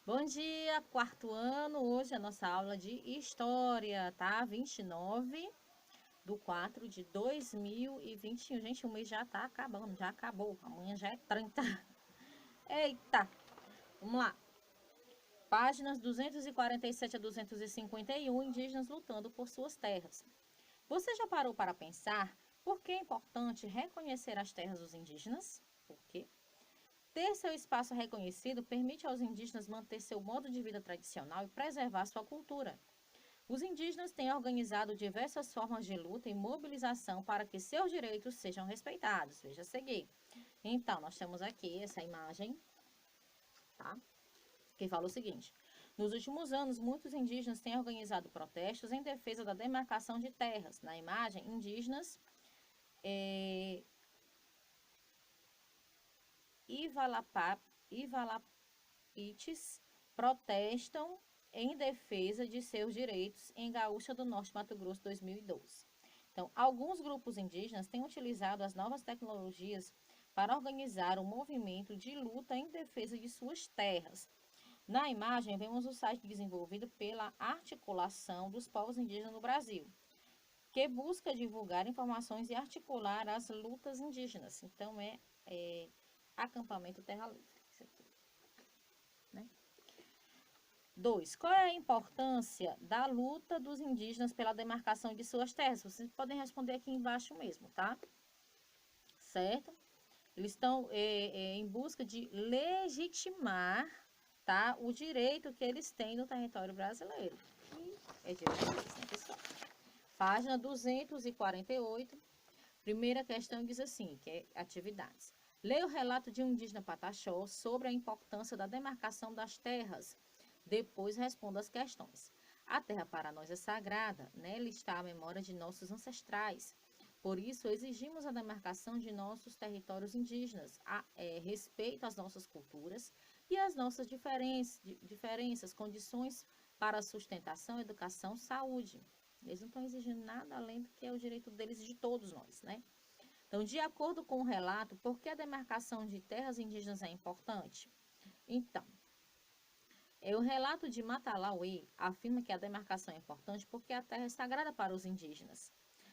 Bom dia, quarto ano. Hoje é a nossa aula de História, tá? 29/4/2021. Gente, o mês já tá acabando, já acabou. Amanhã já é 30. Eita! Vamos lá. Páginas 247 a 251, indígenas lutando por suas terras. Você já parou para pensar por que é importante reconhecer as terras dos indígenas? Por quê? Ter seu espaço reconhecido permite aos indígenas manter seu modo de vida tradicional e preservar sua cultura. Os indígenas têm organizado diversas formas de luta e mobilização para que seus direitos sejam respeitados. Veja a seguir. Então, nós temos aqui essa imagem, tá? Que fala o seguinte: nos últimos anos, muitos indígenas têm organizado protestos em defesa da demarcação de terras. Na imagem, indígenas Ivalapites protestam em defesa de seus direitos em Gaúcha do Norte, Mato Grosso, 2012. Então, alguns grupos indígenas têm utilizado as novas tecnologias para organizar um movimento de luta em defesa de suas terras. Na imagem, vemos o site desenvolvido pela Articulação dos Povos Indígenas no Brasil, que busca divulgar informações e articular as lutas indígenas. Então, é acampamento Terra Livre. Isso aqui, né? 2. Qual é a importância da luta dos indígenas pela demarcação de suas terras? Vocês podem responder aqui embaixo mesmo, tá? Certo? Eles estão em busca de legitimar, tá, o direito que eles têm no território brasileiro. E é direito deles, né, pessoal? Página 248. Primeira questão diz assim, que é atividades. Leia o relato de um indígena Pataxó sobre a importância da demarcação das terras. Depois responda as questões. A terra para nós é sagrada, nela está a memória de nossos ancestrais. Por isso, exigimos a demarcação de nossos territórios indígenas, respeito às nossas culturas e às nossas diferenças, condições para sustentação, educação, saúde. Eles não estão exigindo nada além do que é o direito deles e de todos nós, né? Então, de acordo com o relato, por que a demarcação de terras indígenas é importante? Então, o relato de Matalauê afirma que a demarcação é importante porque a terra é sagrada para os indígenas.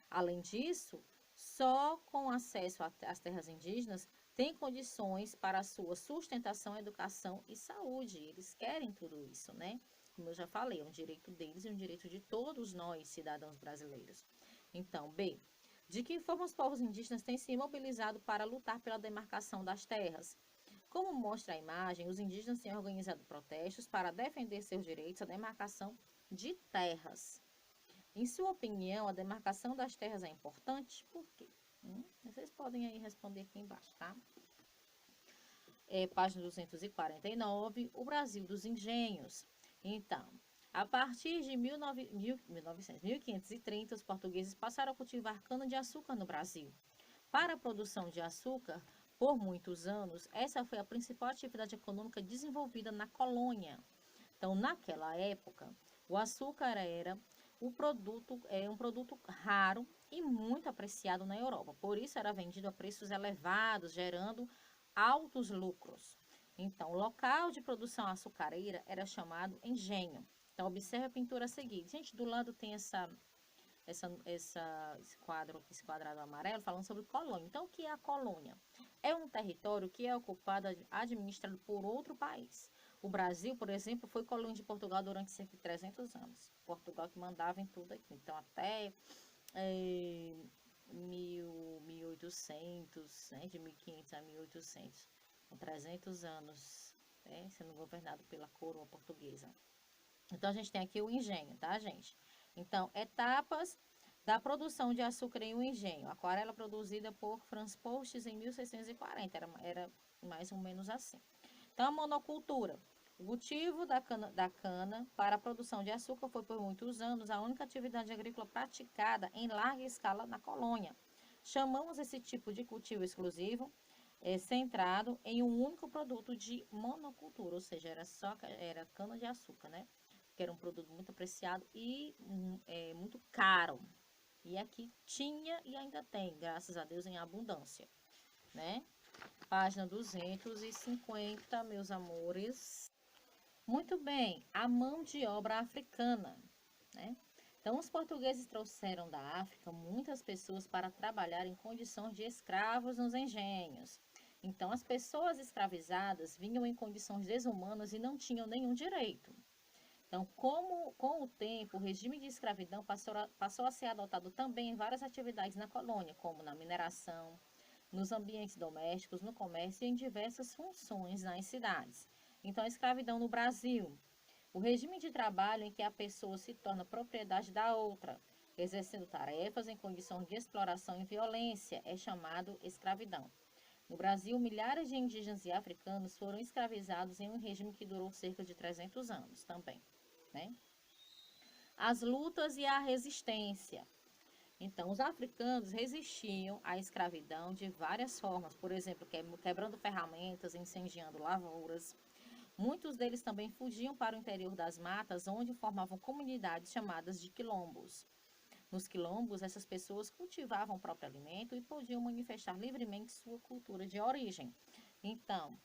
Além disso, só com acesso às terras indígenas tem condições para a sua sustentação, educação e saúde. Eles querem tudo isso, né? Como eu já falei, é um direito deles e um direito de todos nós, cidadãos brasileiros. Então, B. De que forma os povos indígenas têm se mobilizado para lutar pela demarcação das terras? Como mostra a imagem, os indígenas têm organizado protestos para defender seus direitos à demarcação de terras. Em sua opinião, a demarcação das terras é importante? Por quê? Vocês podem aí responder aqui embaixo, tá? Página 249, o Brasil dos Engenhos. Então, a partir de 1530, os portugueses passaram a cultivar cana-de-açúcar no Brasil. Para a produção de açúcar, por muitos anos, essa foi a principal atividade econômica desenvolvida na colônia. Então, naquela época, o açúcar era um produto raro e muito apreciado na Europa. Por isso, era vendido a preços elevados, gerando altos lucros. Então, o local de produção açucareira era chamado engenho. Então, observe a pintura a seguir. Gente, do lado tem esse quadrado amarelo falando sobre colônia. Então, o que é a colônia? É um território que é ocupado, administrado por outro país. O Brasil, por exemplo, foi colônia de Portugal durante cerca de 300 anos. Portugal que mandava em tudo aqui. Então, até 1800, né, de 1500 a 1800, com 300 anos, né, sendo governado pela coroa portuguesa. Então, a gente tem aqui o engenho, tá, gente? Então, etapas da produção de açúcar em um engenho. Aquarela produzida por Franz Postes em 1640, era mais ou menos assim. Então, a monocultura. O cultivo da cana para a produção de açúcar foi por muitos anos a única atividade agrícola praticada em larga escala na colônia. Chamamos esse tipo de cultivo exclusivo centrado em um único produto de monocultura, ou seja, era cana de açúcar, né? Que era um produto muito apreciado e muito caro. E aqui tinha e ainda tem, graças a Deus, em abundância, né? Página 250, meus amores. Muito bem, a mão de obra africana, né? Então, os portugueses trouxeram da África muitas pessoas para trabalhar em condições de escravos nos engenhos. Então, as pessoas escravizadas vinham em condições desumanas e não tinham nenhum direito. Então, com o tempo, o regime de escravidão passou a ser adotado também em várias atividades na colônia, como na mineração, nos ambientes domésticos, no comércio e em diversas funções nas cidades. Então, a escravidão no Brasil, o regime de trabalho em que a pessoa se torna propriedade da outra, exercendo tarefas em condições de exploração e violência, é chamado escravidão. No Brasil, milhares de indígenas e africanos foram escravizados em um regime que durou cerca de 300 anos também, né? As lutas e a resistência. Então, os africanos resistiam à escravidão de várias formas, por exemplo, quebrando ferramentas, incendiando lavouras. Muitos deles também fugiam para o interior das matas, onde formavam comunidades chamadas de quilombos. Nos quilombos, essas pessoas cultivavam o próprio alimento e podiam manifestar livremente sua cultura de origem. Então,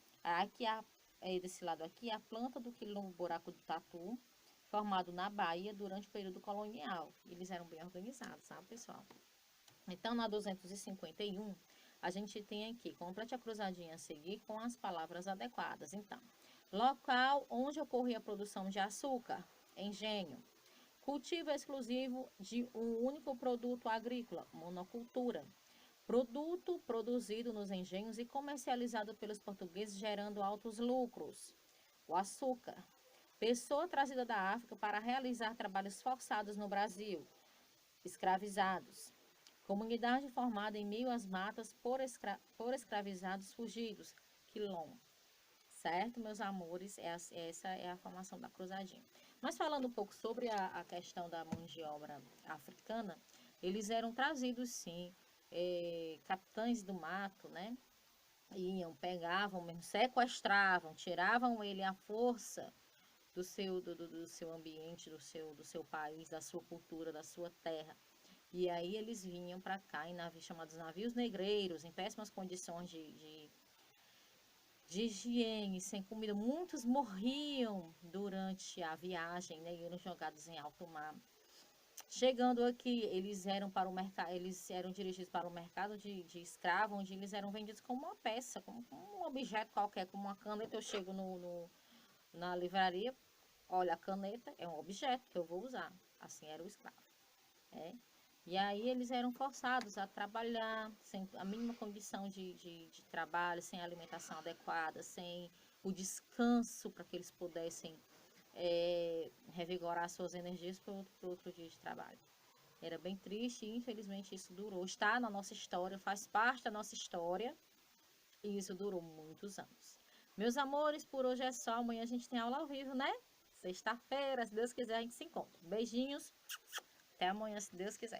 desse lado aqui, a planta do quilombo Buraco do Tatu, formado na Bahia durante o período colonial. Eles eram bem organizados, sabe, pessoal? Então, na 251, a gente tem aqui, complete a cruzadinha a seguir com as palavras adequadas. Então, local onde ocorria a produção de açúcar, engenho. Cultivo exclusivo de um único produto agrícola, monocultura. Produto produzido nos engenhos e comercializado pelos portugueses, gerando altos lucros. O açúcar. Pessoa trazida da África para realizar trabalhos forçados no Brasil. Escravizados. Comunidade formada em meio às matas por escravizados fugidos. Quilombo. Certo, meus amores? Essa é a formação da cruzadinha. Mas falando um pouco sobre a questão da mão de obra africana, eles eram trazidos, sim, capitães do mato, né? Iam, pegavam mesmo, sequestravam, tiravam ele à força do seu ambiente, do seu país, da sua cultura, da sua terra. E aí eles vinham para cá em navios chamados navios negreiros, em péssimas condições de higiene, sem comida. Muitos morriam durante a viagem, né? Eram jogados em alto mar. Chegando aqui, eles eram para o mercado, eles eram dirigidos para o mercado de escravo, onde eles eram vendidos como uma peça, como um objeto qualquer, como uma caneta. Eu chego na livraria, olha, a caneta é um objeto que eu vou usar. Assim era o escravo. É. E aí eles eram forçados a trabalhar sem a mínima condição de trabalho, sem alimentação adequada, sem o descanso para que eles pudessem revigorar suas energias para outro dia de trabalho. Era bem triste e infelizmente isso durou. Está na nossa história, faz parte da nossa história e isso durou muitos anos. Meus amores, por hoje é só. Amanhã a gente tem aula ao vivo, né? Sexta-feira, se Deus quiser, a gente se encontra. Beijinhos. Até amanhã, se Deus quiser.